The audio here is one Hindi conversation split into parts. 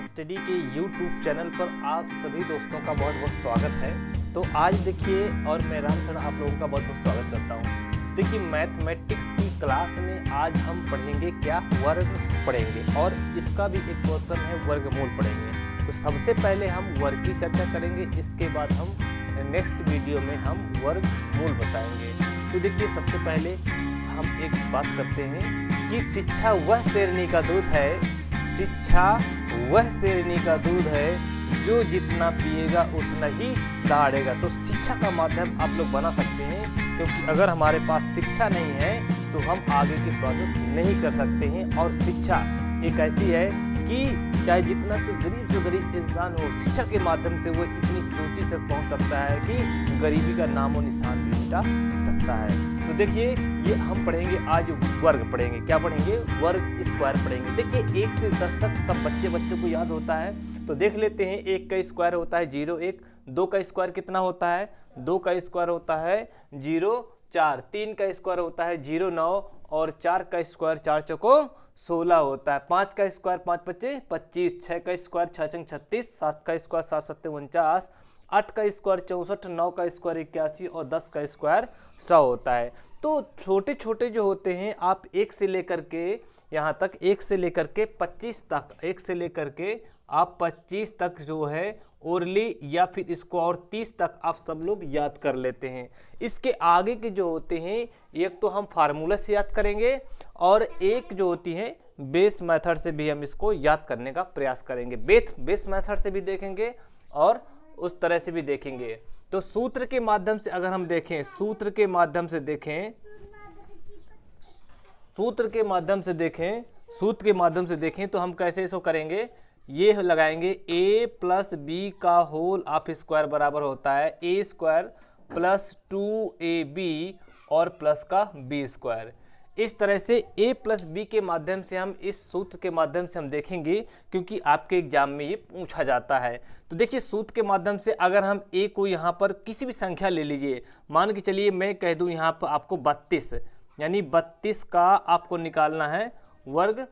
स्टडी के YouTube चैनल पर आप सभी दोस्तों का बहुत बहुत स्वागत है। तो आज देखिए, और मैं रामचरण आप लोगों का बहुत बहुत स्वागत करता हूँ। देखिए, मैथमेटिक्स की क्लास में आज हम पढ़ेंगे क्या, वर्ग पढ़ेंगे, और इसका भी एक पोर्शन है वर्गमूल पढ़ेंगे। तो सबसे पहले हम वर्ग की चर्चा करेंगे, इसके बाद हम नेक्स्ट वीडियो में हम वर्गमूल बताएंगे। तो देखिए, सबसे पहले हम एक बात करते हैं कि शिक्षा वह शेरनी का दूध है, शिक्षा वह शेरनी का दूध है जो जितना पिएगा उतना ही दहाड़ेगा। तो शिक्षा का माध्यम आप लोग बना सकते हैं, क्योंकि अगर हमारे पास शिक्षा नहीं है तो हम आगे की प्रोसेस नहीं कर सकते हैं। और शिक्षा एक ऐसी है कि चाहे जितना से गरीब इंसान हो, शिक्षा के माध्यम से वो इतनी चोटी से पहुंच सकता है कि गरीबी का नामो निशान भी मिटा सकता है। तो देखिए, ये हम पढ़ेंगे आज वर्ग पढ़ेंगे। क्या पढ़ेंगे? वर्ग स्क्वायर पढ़ेंगे। देखिए, 1 से 10 तक सब बच्चों को याद होता है, तो देख लेते हैं। 1 का स्क्वायर होता है 0 1, 2 का स्क्वायर कितना होता है? 2 का स्क्वायर होता है 0 4, 3 का स्क्वायर होता है 0 9, और 4 का स्क्वायर 4 चौको 16 होता है। 5 का स्क्वायर 5 पच्चे 25, 6 का स्क्वायर 6 छंग 36, 7 का स्क्वायर 7 सत्ते 49, 8 का स्क्वायर 64, 9 का स्क्वायर 81, और 10 का स्क्वायर 100 होता है। तो छोटे छोटे जो होते हैं, आप 1 से लेकर के यहाँ तक, 1 से लेकर के 25 तक, 1 से लेकर के आप 25 तक जो है ओरली, या फिर इसको और 30 तक आप सब लोग याद कर लेते हैं। इसके आगे के जो होते हैं, एक तो हम फार्मूला से याद करेंगे, और एक जो होती है बेस मेथड से भी हम इसको याद करने का प्रयास करेंगे। बेस मेथड से भी देखेंगे और उस तरह से भी देखेंगे। तो सूत्र के माध्यम से अगर हम देखें, सूत्र के माध्यम से देखें तो हम कैसे इसको करेंगे? ये लगाएंगे a प्लस बी का होल ऑफ स्क्वायर बराबर होता है a स्क्वायर प्लस 2ab और प्लस का b स्क्वायर। इस तरह से a प्लस बी के माध्यम से हम इस सूत्र के माध्यम से हम देखेंगे, क्योंकि आपके एग्जाम में ये पूछा जाता है। तो देखिए, सूत्र के माध्यम से अगर हम a को यहाँ पर किसी भी संख्या ले लीजिए, मान के चलिए मैं कह दूँ यहाँ पर आपको 32, यानी 32 का आपको निकालना है, वर्ग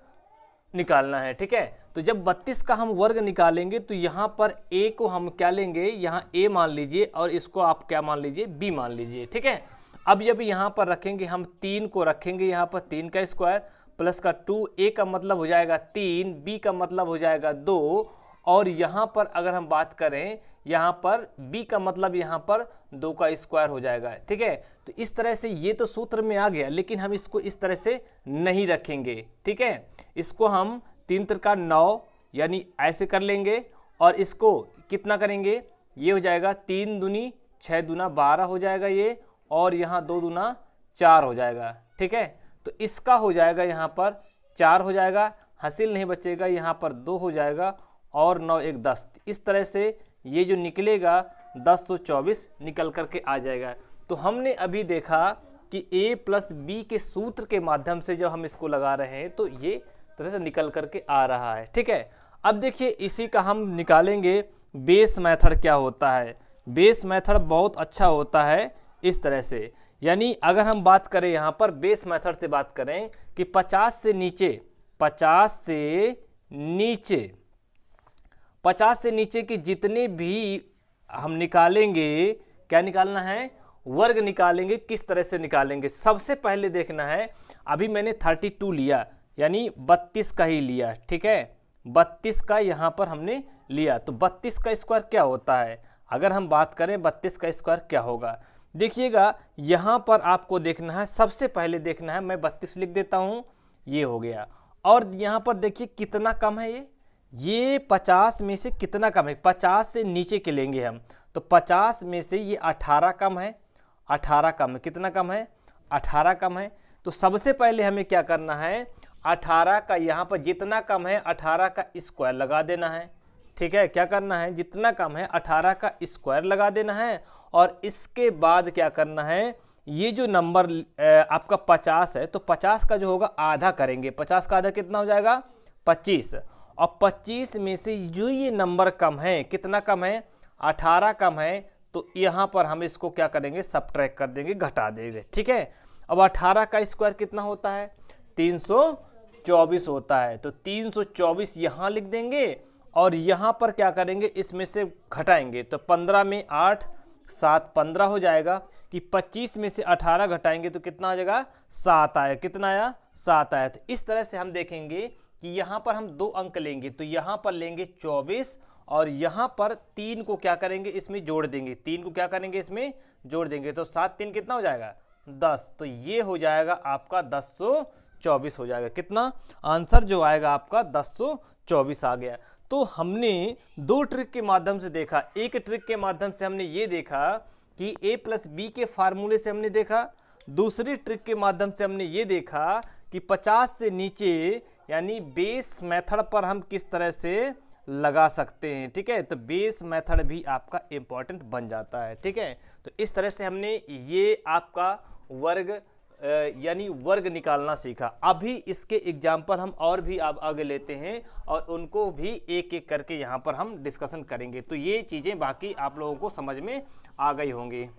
निकालना है। ठीक है, तो जब 32 का हम वर्ग निकालेंगे तो यहाँ पर a को हम क्या लेंगे? यहाँ a मान लीजिए, और इसको आप क्या मान लीजिए? b मान लीजिए। ठीक है, अब जब यहाँ पर रखेंगे, हम 3 को रखेंगे यहाँ पर, 3 का स्क्वायर प्लस का 2, a का मतलब हो जाएगा 3, b का मतलब हो जाएगा 2, और यहाँ पर अगर हम बात करें, यहाँ पर b का मतलब यहाँ पर 2 का स्क्वायर हो जाएगा। ठीक है, तो इस तरह से ये तो सूत्र में आ गया, लेकिन हम इसको इस तरह से नहीं रखेंगे। ठीक है, इसको हम 3 त्रिका 9 यानी ऐसे कर लेंगे, और इसको कितना करेंगे? ये हो जाएगा 3 दूनी 6 दूना 12 हो जाएगा ये, और यहाँ 2 दूना 4 हो जाएगा। ठीक है, तो इसका हो जाएगा यहाँ पर 4 हो जाएगा, हासिल नहीं बचेगा, यहाँ पर 2 हो जाएगा, और 9 1 10। इस तरह से ये जो निकलेगा 1024 निकल करके आ जाएगा। तो हमने अभी देखा कि a प्लस बी के सूत्र के माध्यम से जब हम इसको लगा रहे हैं तो ये तरह से निकल करके आ रहा है। ठीक है, अब देखिए, इसी का हम निकालेंगे बेस मेथड क्या होता है। बेस मेथड बहुत अच्छा होता है इस तरह से, यानी अगर हम बात करें यहाँ पर बेस मेथड से बात करें कि 50 से नीचे की जितने भी हम निकालेंगे, क्या निकालना है? वर्ग निकालेंगे। किस तरह से निकालेंगे? सबसे पहले देखना है, अभी मैंने 32 लिया, यानी 32 का ही लिया। ठीक है, 32 का यहाँ पर हमने लिया, तो 32 का स्क्वायर क्या होता है? अगर हम बात करें 32 का स्क्वायर क्या होगा, देखिएगा यहाँ पर आपको देखना है। सबसे पहले देखना है, मैं 32 लिख देता हूँ, ये हो गया। और यहाँ पर देखिए कितना कम है ये 50 में से कितना कम है? 50 से नीचे के लेंगे हम, तो 50 में से ये 18 कम है, 18 कम है। कितना कम है? 18 कम है। तो सबसे पहले हमें क्या करना है? 18 का यहाँ पर जितना कम है 18 का स्क्वायर लगा देना है। ठीक है, क्या करना है? जितना कम है 18 का स्क्वायर लगा देना है, और इसके बाद क्या करना है? ये जो नंबर आपका 50 है, तो 50 का जो होगा आधा करेंगे। 50 का आधा कितना हो जाएगा? 25, और 25 में से जो ये नंबर कम है, कितना कम है? 18 कम है, तो यहाँ पर हम इसको क्या करेंगे? सबट्रैक्ट कर देंगे, घटा देंगे। ठीक है, अब 18 का स्क्वायर कितना होता है? 324 होता है, तो 324 यहाँ लिख देंगे, और यहाँ पर क्या करेंगे, इसमें से घटाएंगे। तो 15 में 8, 7 15 हो जाएगा कि 25 में से 18 घटाएंगे तो कितना आ जाएगा, 7 आया। कितना आया, 7 आया। तो इस तरह से हम देखेंगे कि यहाँ पर हम 2 अंक लेंगे, तो यहाँ पर लेंगे 24 और यहाँ पर 3 को क्या करेंगे, इसमें जोड़ देंगे। 3 को क्या करेंगे, इसमें जोड़ देंगे। तो 7 3 कितना हो जाएगा, 10। तो ये हो जाएगा आपका 1024 हो जाएगा। कितना आंसर जो आएगा आपका 1024 आ गया। तो हमने 2 ट्रिक के माध्यम से देखा। एक ट्रिक के माध्यम से हमने ये देखा कि a प्लस बी के फार्मूले से हमने देखा। दूसरी ट्रिक के माध्यम से हमने ये देखा कि 50 से नीचे यानी बेस मेथड पर हम किस तरह से लगा सकते हैं। ठीक है, तो बेस मेथड भी आपका इंपॉर्टेंट बन जाता है। ठीक है, तो इस तरह से हमने ये आपका वर्ग यानी वर्ग निकालना सीखा। अभी इसके एग्जाम्पल हम और भी अब आगे लेते हैं और उनको भी एक एक करके यहाँ पर हम डिस्कशन करेंगे। तो ये चीज़ें बाकी आप लोगों को समझ में आ गई होंगी।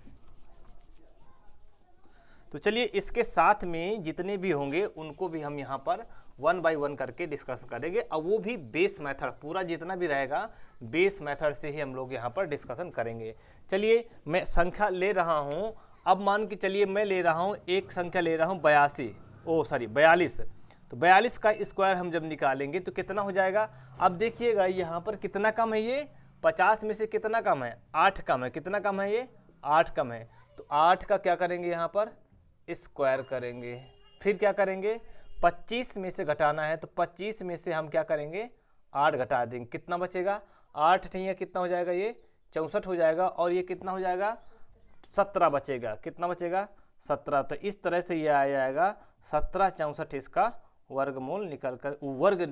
तो चलिए इसके साथ में जितने भी होंगे उनको भी हम यहाँ पर 1 बाय 1 करके डिस्कस करेंगे और वो भी बेस मेथड, पूरा जितना भी रहेगा बेस मेथड से ही हम लोग यहाँ पर डिस्कशन करेंगे। चलिए मैं संख्या ले रहा हूँ। अब मान के चलिए मैं ले रहा हूँ, एक संख्या ले रहा हूँ 42। तो 42 का स्क्वायर हम जब निकालेंगे तो कितना हो जाएगा। अब देखिएगा यहाँ पर कितना कम है, ये 50 में से कितना कम है, 8 कम है। कितना कम है, ये 8 कम है। तो 8 का क्या करेंगे, यहाँ पर स्क्वायर करेंगे। फिर क्या करेंगे, 25 में से घटाना है तो 25 में से हम क्या करेंगे, 8 घटा देंगे। कितना बचेगा, 8 नहीं है, कितना हो जाएगा, ये 64 हो जाएगा। और ये कितना हो जाएगा, 17 बचेगा। कितना बचेगा, 17। तो इस तरह से ये आ जाएगा 17 64, इसका वर्गमूल निकल कर वर्ग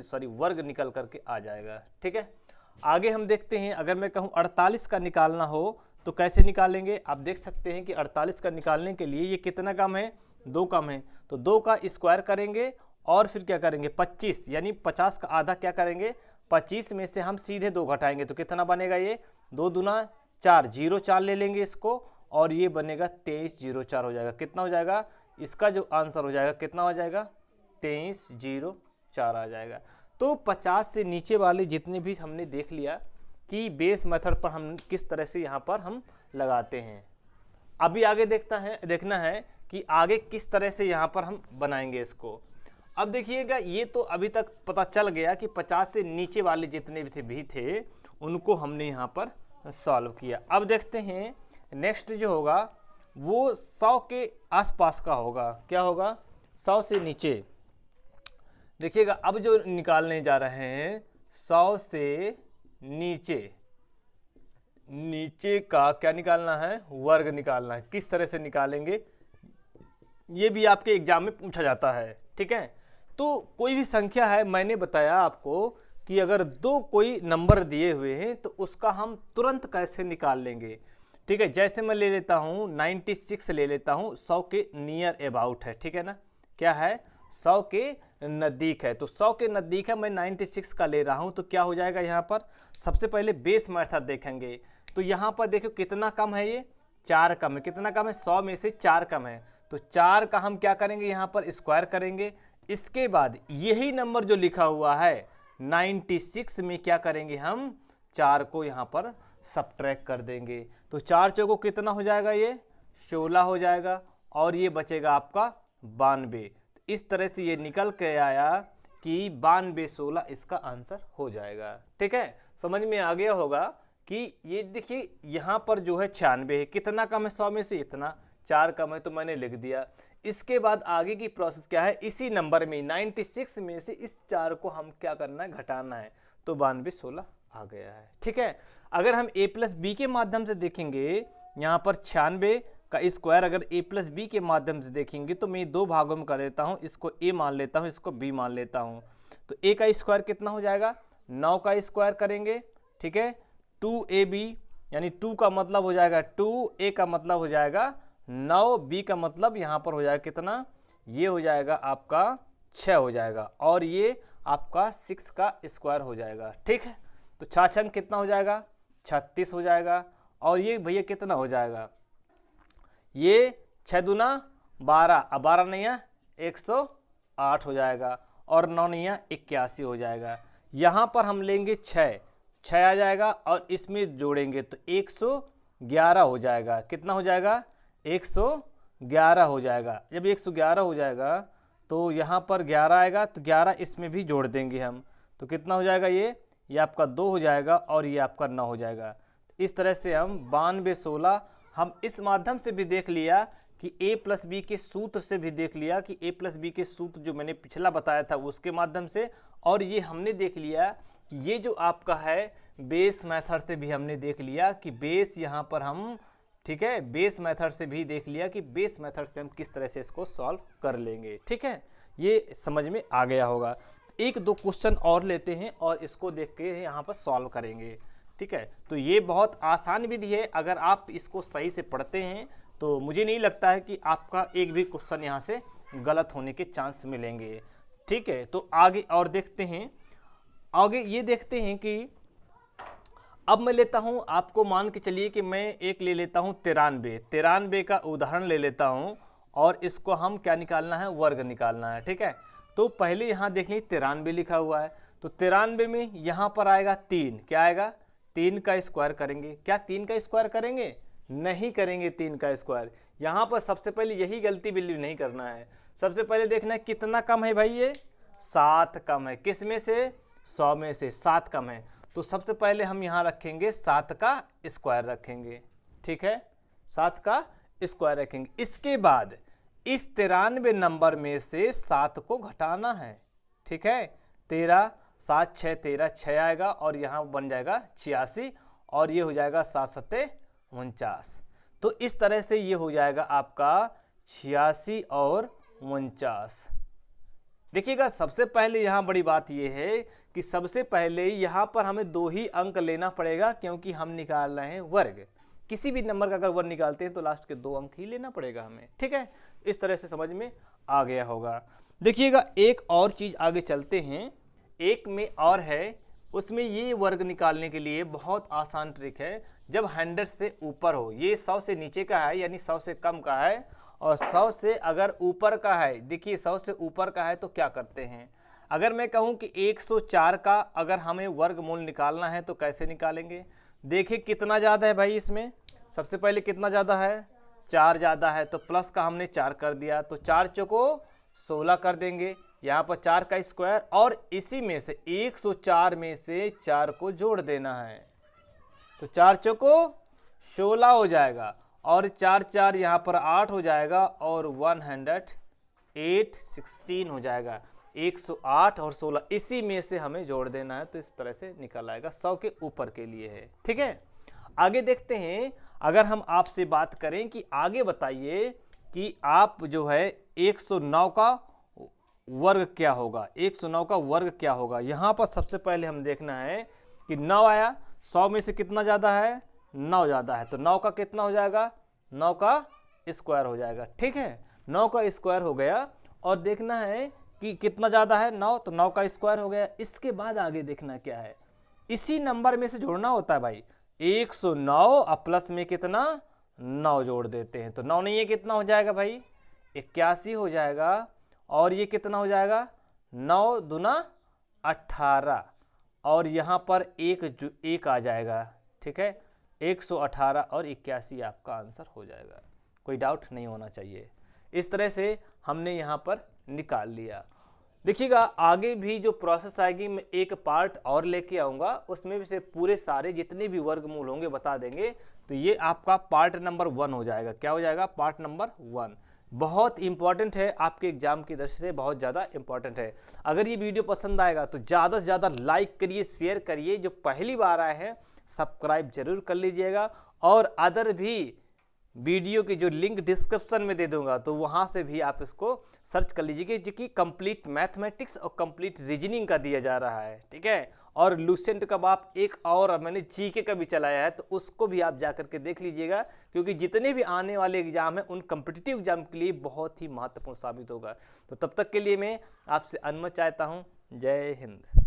निकल करके आ जाएगा। ठीक है, आगे हम देखते हैं। अगर मैं कहूँ 48 का निकालना हो तो कैसे निकालेंगे। आप देख सकते हैं कि 48 का निकालने के लिए ये कितना कम है, 2 कम है। तो 2 का स्क्वायर करेंगे और फिर क्या करेंगे, 25 यानी 50 का आधा क्या करेंगे, 25 में से हम सीधे 2 घटाएंगे तो कितना बनेगा, ये 2 दूना 4, 0 4 ले लेंगे इसको और ये बनेगा 2304 हो जाएगा। कितना हो जाएगा, इसका जो आंसर हो जाएगा कितना हो जाएगा, 2304 आ जाएगा। तो 50 से नीचे वाले जितने भी हमने देख लिया कि बेस मेथड पर हम किस तरह से यहाँ पर हम लगाते हैं। अभी आगे देखना है कि आगे किस तरह से यहाँ पर हम बनाएंगे इसको। अब देखिएगा, ये तो अभी तक पता चल गया कि 50 से नीचे वाले जितने भी थे उनको हमने यहाँ पर सॉल्व किया। अब देखते हैं नेक्स्ट जो होगा वो 100 के आसपास का होगा। क्या होगा, 100 से नीचे। देखिएगा अब जो निकालने जा रहे हैं 100 से नीचे का क्या निकालना है, वर्ग निकालना है। किस तरह से निकालेंगे ये भी आपके एग्जाम में पूछा जाता है। ठीक है, तो कोई भी संख्या है, मैंने बताया आपको कि अगर 2 कोई नंबर दिए हुए हैं तो उसका हम तुरंत कैसे निकाल लेंगे। ठीक है, जैसे मैं ले लेता हूँ 96 ले लेता हूँ, 100 के नियर अबाउट है। ठीक है ना, क्या है, 100 के नज़दीक है। तो 100 के नज़दीक है, मैं 96 का ले रहा हूँ। तो क्या हो जाएगा, यहाँ पर सबसे पहले बेस मेथड देखेंगे। तो यहाँ पर देखो कितना कम है, ये 4 कम है। कितना कम है, 100 में से 4 कम है। तो 4 का हम क्या करेंगे, यहाँ पर स्क्वायर करेंगे। इसके बाद यही नंबर जो लिखा हुआ है 96 में क्या करेंगे, हम 4 को यहाँ पर सब्ट्रैक्ट कर देंगे। तो 4 चौको कितना हो जाएगा, ये 16 हो जाएगा और ये बचेगा आपका 92। इस तरह से ये निकल के आया कि 92 16 इसका आंसर हो जाएगा। ठीक है, समझ में आ गया होगा कि ये देखिए यहाँ पर जो है 96 है। कितना कम है, 100 में से इतना, 4 कम है तो मैंने लिख दिया। इसके बाद आगे की प्रोसेस क्या है, इसी नंबर में 96 में से इस 4 को हम क्या करना है, घटाना है। तो 92 16 आ गया है। ठीक है, अगर हम a प्लस बी के माध्यम से देखेंगे, यहाँ पर 96 का स्क्वायर अगर a प्लस बी के माध्यम से देखेंगे तो मैं 2 भागों में कर देता हूँ। इसको a मान लेता हूँ, इसको b मान लेता हूँ। तो a का स्क्वायर कितना हो जाएगा, 9 का स्क्वायर करेंगे। ठीक है, 2ab यानी 2 का मतलब हो जाएगा 2, a का मतलब हो जाएगा 9, b का मतलब यहाँ पर हो जाएगा कितना, ये हो जाएगा आपका 6 हो जाएगा और ये आपका 6 का स्क्वायर हो जाएगा। ठीक है, तो 6 छंग कितना हो जाएगा, 36 हो जाएगा। और ये भैया कितना हो जाएगा, ये 6 दूना 12, अब 12 नहीं है 108 हो जाएगा और 9 नहीं है 81 हो जाएगा। यहाँ पर हम लेंगे 6 6 आ जाएगा और इसमें जोड़ेंगे तो 111 हो जाएगा। कितना हो जाएगा? 111 हो जाएगा। जब 111 हो जाएगा तो यहाँ पर 11 आएगा तो 11 इसमें भी जोड़ देंगे हम, तो कितना हो जाएगा? ये आपका 2 हो जाएगा और ये आपका 9 हो जाएगा। इस तरह से हम 92 16 हम इस माध्यम से भी देख लिया कि a प्लस बी के सूत्र से भी देख लिया कि a प्लस बी के सूत्र जो मैंने पिछला बताया था उसके माध्यम से, और ये हमने देख लिया कि ये जो आपका है बेस मेथड से भी हमने देख लिया कि बेस यहाँ पर हम, ठीक है, बेस मेथड से भी देख लिया कि बेस मेथड से हम किस तरह से इसको सॉल्व कर लेंगे। ठीक है, ये समझ में आ गया होगा। एक दो क्वेश्चन और लेते हैं और इसको देख के यहाँ पर सॉल्व करेंगे। ठीक है, तो ये बहुत आसान विधि है, अगर आप इसको सही से पढ़ते हैं तो मुझे नहीं लगता है कि आपका एक भी क्वेश्चन यहाँ से गलत होने के चांस मिलेंगे। ठीक है, तो आगे और देखते हैं। आगे ये देखते हैं कि अब मैं लेता हूँ, आपको मान के चलिए कि मैं एक ले लेता हूँ 93 का उदाहरण ले लेता हूँ और इसको हम क्या निकालना है? वर्ग निकालना है। ठीक है, तो पहले यहाँ देख लीजिए 93 लिखा हुआ है, तो 93 में यहाँ पर आएगा 3, क्या आएगा? 3 का स्क्वायर करेंगे। क्या 3 का स्क्वायर करेंगे? नहीं करेंगे 3 का स्क्वायर। यहाँ पर सबसे पहले यही गलती बिल्कुल नहीं करना है। सबसे पहले देखना है कितना कम है भाई, ये 7 कम है। किस में से? 100 में से 7 कम है। तो सबसे पहले हम यहाँ रखेंगे 7 का स्क्वायर रखेंगे। ठीक है, 7 का स्क्वायर रखेंगे। इसके बाद इस 93 नंबर में से 7 को घटाना है। ठीक है, 13 7 6 13 6 आएगा और यहाँ बन जाएगा 86 और ये हो जाएगा 7 7 49। तो इस तरह से ये हो जाएगा आपका 86 और 49। देखिएगा, सबसे पहले यहाँ बड़ी बात ये है कि सबसे पहले यहाँ पर हमें 2 ही अंक लेना पड़ेगा, क्योंकि हम निकाल रहे हैं वर्ग। किसी भी नंबर का अगर वर्ग निकालते हैं तो लास्ट के 2 अंक ही लेना पड़ेगा हमें। ठीक है, इस तरह से समझ में आ गया होगा। देखिएगा, एक और चीज आगे चलते हैं। एक में और है, उसमें ये वर्ग निकालने के लिए बहुत आसान ट्रिक है। जब 100 से ऊपर हो, ये 100 से नीचे का है यानी 100 से कम का है, और 100 से अगर ऊपर का है, देखिए 100 से ऊपर का है तो क्या करते हैं? अगर मैं कहूं कि 104 का अगर हमें वर्गमूल निकालना है तो कैसे निकालेंगे? देखिए कितना ज़्यादा है भाई इसमें। सबसे पहले कितना ज़्यादा है? 4 ज़्यादा है, तो प्लस का हमने 4 कर दिया, तो 4 चौको 16 कर देंगे। यहाँ पर 4 का स्क्वायर और इसी में से 104 में से 4 को जोड़ देना है, तो 4 चौको 16 हो जाएगा और 4 4 यहाँ पर 8 हो जाएगा और 108 16 हो जाएगा। 108 और 16 इसी में से हमें जोड़ देना है, तो इस तरह से निकल आएगा। 100 के ऊपर के लिए है। ठीक है, आगे देखते हैं। अगर हम आपसे बात करें कि आगे बताइए कि आप जो है 109 का वर्ग क्या होगा? 109 का वर्ग क्या होगा? यहाँ पर सबसे पहले हम देखना है कि 9 आया, 100 में से कितना ज़्यादा है? 9 ज़्यादा है, तो 9 का कितना हो जाएगा? 9 का स्क्वायर हो जाएगा। ठीक है, 9 का स्क्वायर हो गया और देखना है कि कितना ज़्यादा है? 9, तो 9 का स्क्वायर हो गया। इसके बाद आगे देखना क्या है, इसी नंबर में से जोड़ना होता है भाई। 109 और प्लस में कितना? 9 जोड़ देते हैं, तो 9 नहीं है, कितना हो जाएगा भाई? 81 हो जाएगा और ये कितना हो जाएगा? 9 दूना 18 और यहाँ पर एक आ जाएगा। ठीक है, 118 और 81 आपका आंसर हो जाएगा। कोई डाउट नहीं होना चाहिए। इस तरह से हमने यहाँ पर निकाल लिया। देखिएगा, आगे भी जो प्रोसेस आएगी मैं एक पार्ट और लेके आऊँगा, उसमें से पूरे सारे जितने भी वर्गमूल होंगे बता देंगे। तो ये आपका पार्ट नंबर 1 हो जाएगा। क्या हो जाएगा? Part number 1। बहुत इंपॉर्टेंट है, आपके एग्जाम की दृष्टि से बहुत ज़्यादा इंपॉर्टेंट है। अगर ये वीडियो पसंद आएगा तो ज़्यादा से ज़्यादा लाइक करिए, शेयर करिए। जो पहली बार आए हैं सब्सक्राइब जरूर कर लीजिएगा, और अदर भी वीडियो की जो लिंक डिस्क्रिप्शन में दे दूंगा तो वहाँ से भी आप इसको सर्च कर लीजिए, जो कि कंप्लीट मैथमेटिक्स और कंप्लीट रीजनिंग का दिया जा रहा है। ठीक है, और लूसेंट का आप एक और मैंने जीके का भी चलाया है, तो उसको भी आप जा करके देख लीजिएगा, क्योंकि जितने भी आने वाले एग्जाम हैं उन कम्पिटिटिव एग्जाम के लिए बहुत ही महत्वपूर्ण साबित होगा। तो तब तक के लिए मैं आपसे अनुमति चाहता हूँ। जय हिंद।